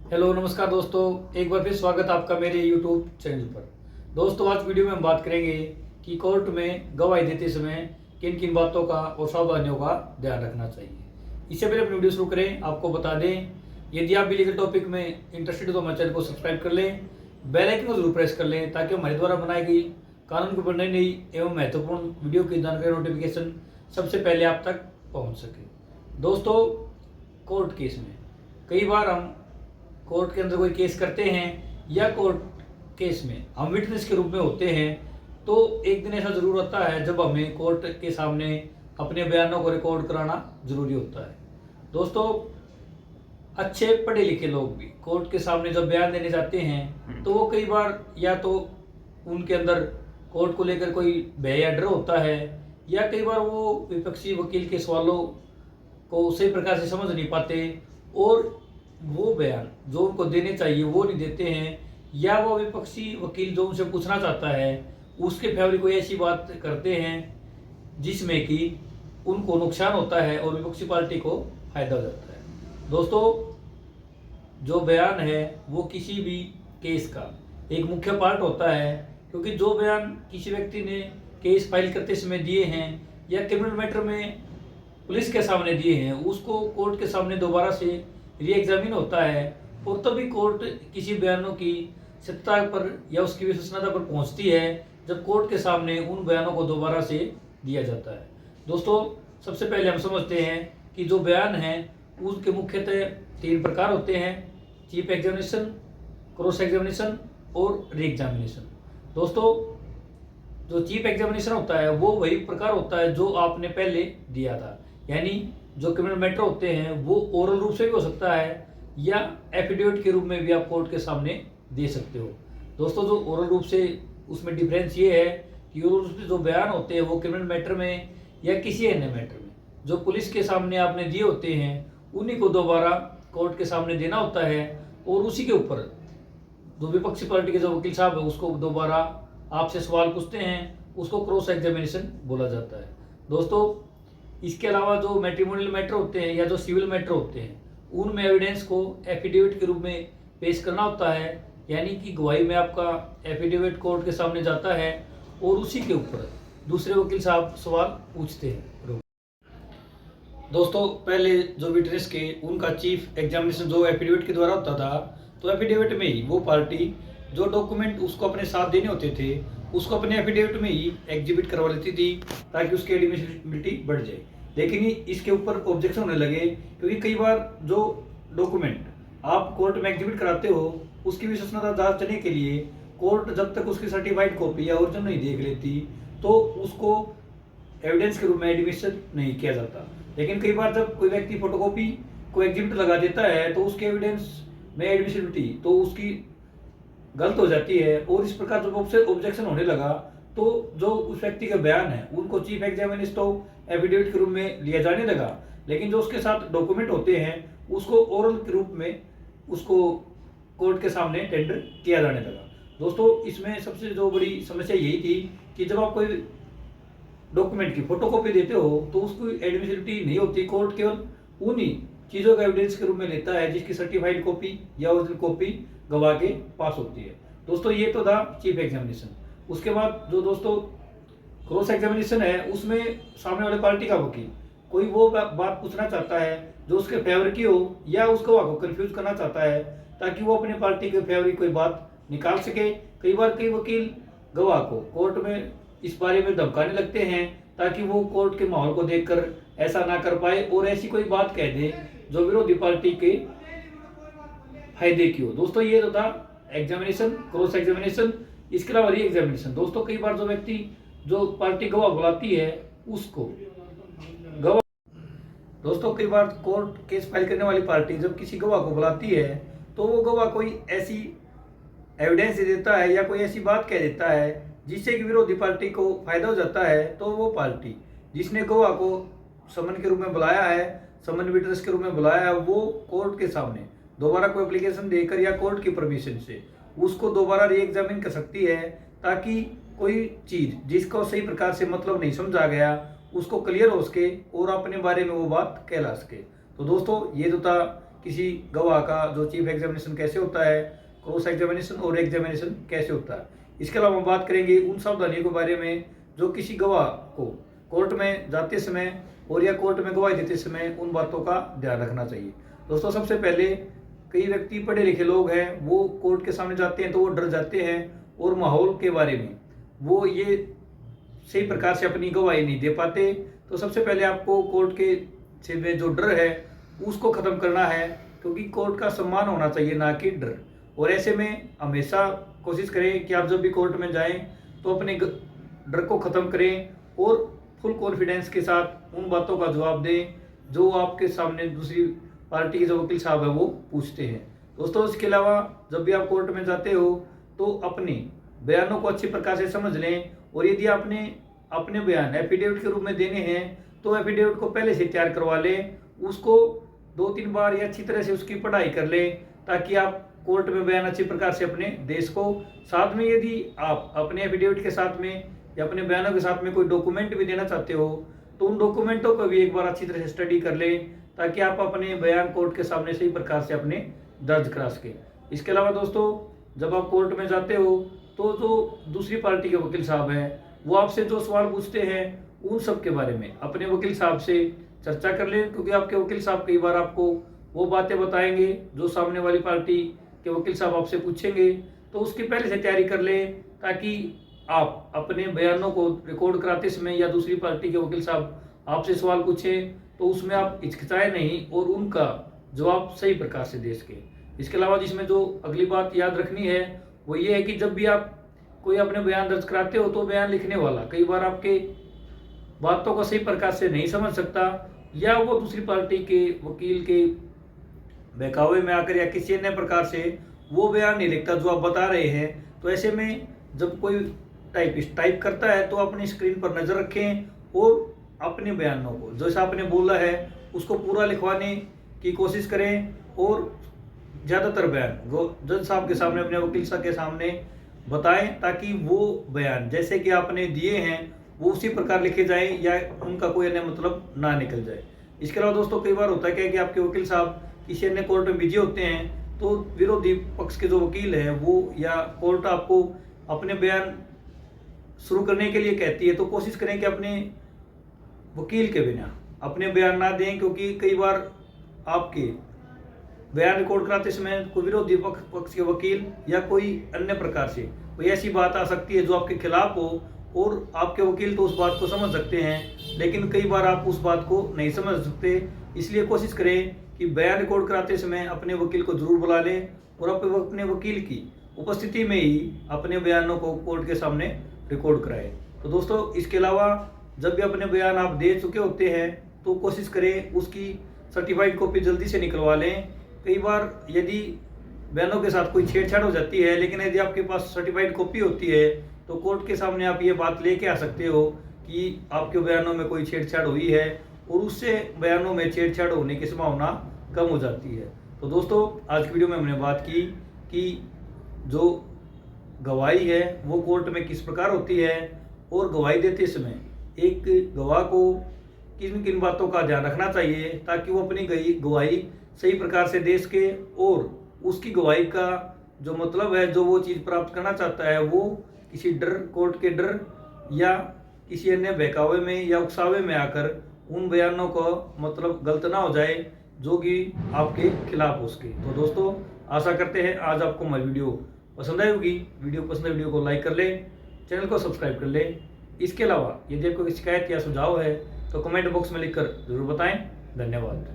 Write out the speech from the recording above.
Hello नमस्कार दोस्तों, एक बार फिर स्वागत आपका मेरे यूट्यूब चैनल पर। दोस्तों आज वीडियो में हम बात करेंगे कि कोर्ट में गवाही देते समय किन किन बातों का और सावधानियों का ध्यान रखना चाहिए। इससे पहले अपनी वीडियो शुरू करें, आपको बता दें यदि आप भी लीगल टॉपिक में इंटरेस्टेड हो तो हमारे चैनल को सब्सक्राइब कर लें, बेल आइकन को जरूर प्रेस कर लें ताकि हमारे द्वारा बनाई गई कानून को नई नई एवं महत्वपूर्ण वीडियो की जानकारी नोटिफिकेशन सबसे पहले आप तक पहुँच सके। दोस्तों कोर्ट केस में कई बार हम कोर्ट के अंदर कोई केस करते हैं या कोर्ट केस में हम विटनेस के रूप में होते हैं, तो एक दिन ऐसा जरूर होता है जब हमें कोर्ट के सामने अपने बयानों को रिकॉर्ड कराना जरूरी होता है। दोस्तों अच्छे पढ़े लिखे लोग भी कोर्ट के सामने जब बयान देने जाते हैं तो वो कई बार या तो उनके अंदर कोर्ट को लेकर कोई भय या डर होता है, या कई बार वो विपक्षी वकील के सवालों को सही प्रकार से समझ नहीं पाते और वो बयान जो उनको देने चाहिए वो नहीं देते हैं, या वो विपक्षी वकील जो उनसे पूछना चाहता है उसके फेवर कोई ऐसी बात करते हैं जिसमें कि उनको नुकसान होता है और विपक्षी पार्टी को फायदा हो जाता है। दोस्तों जो बयान है वो किसी भी केस का एक मुख्य पार्ट होता है, क्योंकि जो बयान किसी व्यक्ति ने केस फाइल करते समय दिए हैं या क्रिमिनल मैटर में पुलिस के सामने दिए हैं उसको कोर्ट के सामने दोबारा से री एग्जामिन होता है, और तभी कोर्ट किसी बयानों की सत्यता पर या उसकी विश्वसनीयता पर पहुंचती है जब कोर्ट के सामने उन बयानों को दोबारा से दिया जाता है। दोस्तों सबसे पहले हम समझते हैं कि जो बयान है उसके मुख्यतः तीन प्रकार होते हैं: चीफ एग्जामिनेशन, क्रॉस एग्जामिनेशन और री एग्जामिनेशन। दोस्तों जो चीफ एग्जामिनेशन होता है वो वही प्रकार होता है जो आपने पहले दिया था, यानी जो क्रिमिनल मैटर होते हैं वो ओरल रूप से भी हो सकता है या एफिडेविट के रूप में भी आप कोर्ट के सामने दे सकते हो। दोस्तों जो ओरल रूप से उसमें डिफरेंस ये है कि ओरल रूप से जो बयान होते हैं वो क्रिमिनल मैटर में या किसी अन्य मैटर में जो पुलिस के सामने आपने दिए होते हैं उन्हीं को दोबारा कोर्ट के सामने देना होता है, और उसी के ऊपर जो विपक्षी पार्टी के जो वकील साहब है उसको दोबारा आपसे सवाल पूछते हैं, उसको क्रॉस एग्जामिनेशन बोला जाता है। दोस्तों इसके अलावा जो मैट्रिमोनियल मैटर होते हैं या जो सिविल मैटर होते हैं उनमें एविडेंस को एफिडेविट के रूप में पेश करना होता है, यानी कि गवाही में आपका एफिडेविट कोर्ट के सामने जाता है और उसी के ऊपर दूसरे वकील साहब सवाल पूछते हैं। दोस्तों पहले जो विटनेस के उनका चीफ एग्जामिनेशन जो एफिडेविट के द्वारा होता था, तो एफिडेविट में ही वो पार्टी जो डॉक्यूमेंट उसको अपने साथ देने होते थे उसको अपने एफिडेविट में ही एग्जिबिट करवा लेती थी ताकि उसकी एडमिसिबिलिटी बढ़ जाए। लेकिन इसके ऊपर ऑब्जेक्शन होने लगे, क्योंकि कई बार जो डॉक्यूमेंट आप कोर्ट में एग्जिबिट कराते हो उसकी विश्वसनीयता जांचने के लिए कोर्ट जब तक उसकी सर्टिफाइड कॉपी या ओरिजिनल नहीं देख लेती तो उसको एविडेंस के रूप में एडमिशन नहीं किया जाता। लेकिन कई बार जब कोई व्यक्ति फोटोकॉपी को एग्जिबिट लगा देता है तो उसके एविडेंस में एडमिसिबिलिटी तो उसकी गलत हो जाती है, और इस प्रकार जब ऑब्जेक्शन होने लगा तो जो उस व्यक्ति का बयान है उनको चीफ एग्जामिनेशन तो एफिडेविट के रूप में लिया जाने लगा, लेकिन जो उसके साथ डॉक्यूमेंट होते हैं उसको ओरल के रूप में उसको कोर्ट के सामने टेंडर किया जाने लगा। दोस्तों इसमें सबसे जो बड़ी समस्या यही थी कि जब आप कोई डॉक्यूमेंट की फोटोकॉपी देते हो तो उसकी एडमिसिबिलिटी नहीं होती, कोर्ट केवल उन्हीं चीज़ों का एविडेंस के रूप में लेता है जिसकी सर्टिफाइड कॉपी या ओरिजिनल कॉपी गवाह के पास होती है। दोस्तों ये तो था चीफ एग्जामिनेशन। उसके बाद जो दोस्तों क्रॉस एग्जामिनेशन है उसमें सामने वाले पार्टी का वकील कोई वो बात पूछना चाहता है जो उसके फेवर की हो या उस गवाह को कंफ्यूज करना चाहता है ताकि वो अपने पार्टी के फेवर की कोई बात निकाल सके। कई बार कई वकील गवाह को कोर्ट में इस बारे में धमकाने लगते हैं ताकि वो कोर्ट के माहौल को देखकर ऐसा ना कर पाए और ऐसी कोई बात कह दे जो विरोधी पार्टी के फायदे की हो। दोस्तों ये तो था एग्जामिनेशन, क्रॉस एग्जामिनेशन। इसके अलावा री एग्जामिनेशन। दोस्तों कई बार जो व्यक्ति जो पार्टी गवाह बुलाती है उसको गवाह दोस्तों कई बार कोर्ट केस फाइल करने वाली पार्टी जब किसी गवाह को बुलाती है तो वो गवाह कोई ऐसी एविडेंस दे देता है या कोई ऐसी बात कह देता है जिससे कि विरोधी पार्टी को फायदा हो जाता है, तो वो पार्टी जिसने गवाह को समन के रूप में बुलाया है, समन विटनेस के रूप में बुलाया है, वो कोर्ट के सामने दोबारा कोई एप्लीकेशन देकर या कोर्ट की परमिशन से उसको दोबारा री एग्जामिन कर सकती है ताकि कोई चीज जिसको सही प्रकार से मतलब नहीं समझा गया उसको क्लियर हो सके और अपने बारे में वो बात कहला सके। तो दोस्तों ये जो था किसी गवाह का जो चीफ एग्जामिनेशन कैसे होता है, क्रॉस एग्जामिनेशन और एग्जामिनेशन कैसे होता है। इसके अलावा हम बात करेंगे उन सावधानियों के बारे में जो किसी गवाह को कोर्ट में जाते समय और या कोर्ट में गवाही देते समय उन बातों का ध्यान रखना चाहिए। दोस्तों, सबसे पहले कई व्यक्ति पढ़े लिखे लोग हैं, वो कोर्ट के सामने जाते हैं तो वो डर जाते हैं और माहौल के बारे में वो ये सही प्रकार से अपनी गवाही नहीं दे पाते। तो सबसे पहले आपको कोर्ट के से में जो डर है उसको खत्म करना है, क्योंकि कोर्ट का सम्मान होना चाहिए, ना कि डर। और ऐसे में हमेशा कोशिश करें कि आप जब भी कोर्ट में जाएं तो अपने डर को ख़त्म करें और फुल कॉन्फिडेंस के साथ उन बातों का जवाब दें जो आपके सामने दूसरी पार्टी के जो वकील साहब है वो पूछते हैं। दोस्तों, इसके अलावा जब भी आप कोर्ट में जाते हो तो अपने बयानों को अच्छी प्रकार से समझ लें, और यदि आपने अपने बयान एफिडेविट के रूप में देने हैं तो एफिडेविट को पहले से तैयार करवा लें, उसको 2-3 बार या अच्छी तरह से उसकी पढ़ाई कर लें, ताकि आप कोर्ट में बयान अच्छी प्रकार से अपने देश को। साथ में यदि आप अपने एफिडेविट के साथ में या अपने बयानों के साथ में कोई डॉक्यूमेंट भी देना चाहते हो तो उन डॉक्यूमेंटों को भी एक बार अच्छी तरह से स्टडी कर लें, ताकि आप अपने बयान कोर्ट के सामने सही प्रकार से अपने दर्ज करा सकें। इसके अलावा दोस्तों, जब आप कोर्ट में जाते हो तो जो दूसरी पार्टी के वकील साहब हैं वो आपसे जो सवाल पूछते हैं उन सब के बारे में अपने वकील साहब से चर्चा कर लें, क्योंकि आपके वकील साहब कई बार आपको वो बातें बताएंगे जो सामने वाली पार्टी के वकील साहब आपसे पूछेंगे। तो उसकी पहले से तैयारी कर लें, ताकि आप अपने बयानों को रिकॉर्ड कराते समय या दूसरी पार्टी के वकील साहब आपसे सवाल पूछें तो उसमें आप हिचकिचाए नहीं और उनका जवाब सही प्रकार से दे सकें। इसके अलावा जिसमें जो अगली बात याद रखनी है वो ये है कि जब भी आप कोई अपने बयान दर्ज कराते हो तो बयान लिखने वाला कई बार आपके बातों को सही प्रकार से नहीं समझ सकता, या वो दूसरी पार्टी के वकील के बहकावे में आकर या किसी अन्य प्रकार से वो बयान नहीं लिखता जो आप बता रहे हैं। तो ऐसे में जब कोई टाइपिस्ट टाइप करता है तो अपनी स्क्रीन पर नज़र रखें और अपने बयानों को जैसा आपने बोला है उसको पूरा लिखवाने की कोशिश करें, और ज़्यादातर बयान जज साहब के सामने अपने वकील साहब के सामने बताएं, ताकि वो बयान जैसे कि आपने दिए हैं वो उसी प्रकार लिखे जाएं या उनका कोई अन्य मतलब ना निकल जाए। इसके अलावा दोस्तों, कई बार होता है क्या कि आपके वकील साहब किसी अन्य कोर्ट में बिजी होते हैं तो विरोधी पक्ष के जो वकील हैं वो या कोर्ट आपको अपने बयान शुरू करने के लिए कहती है, तो कोशिश करें कि अपने वकील के बिना अपने बयान ना दें, क्योंकि कई बार आपके बयान रिकॉर्ड कराते समय कोई विरोधी पक्ष के वकील या कोई अन्य प्रकार से कोई ऐसी बात आ सकती है जो आपके खिलाफ हो, और आपके वकील तो उस बात को समझ सकते हैं लेकिन कई बार आप उस बात को नहीं समझ सकते। इसलिए कोशिश करें कि बयान रिकॉर्ड कराते समय अपने वकील को जरूर बुला लें और अपने वकील की उपस्थिति में ही अपने बयानों को कोर्ट के सामने रिकॉर्ड कराएं। तो दोस्तों, इसके अलावा जब भी अपने बयान आप दे चुके होते हैं तो कोशिश करें उसकी सर्टिफाइड कॉपी जल्दी से निकलवा लें। कई बार यदि बयानों के साथ कोई छेड़छाड़ हो जाती है, लेकिन यदि आपके पास सर्टिफाइड कॉपी होती है तो कोर्ट के सामने आप ये बात लेके आ सकते हो कि आपके बयानों में कोई छेड़छाड़ हुई है, और उससे बयानों में छेड़छाड़ होने की संभावना कम हो जाती है। तो दोस्तों, आज की वीडियो में हमने बात की कि जो गवाही है वो कोर्ट में किस प्रकार होती है, और गवाही देते समय एक गवाह को किन किन बातों का ध्यान रखना चाहिए ताकि वो अपनी गवाही सही प्रकार से दे सके, और उसकी गवाही का जो मतलब है, जो वो चीज़ प्राप्त करना चाहता है, वो किसी डर, कोर्ट के डर या किसी अन्य बहकावे में या उकसावे में आकर उन बयानों को मतलब गलत ना हो जाए जो कि आपके खिलाफ हो सके। तो दोस्तों, आशा करते हैं आज आपको हमारी वीडियो पसंद आई होगी। वीडियो पसंद है वीडियो को लाइक कर लें, चैनल को सब्सक्राइब कर लें। इसके अलावा यदि आपको शिकायत या सुझाव है तो कमेंट बॉक्स में लिखकर जरूर बताएं। धन्यवाद।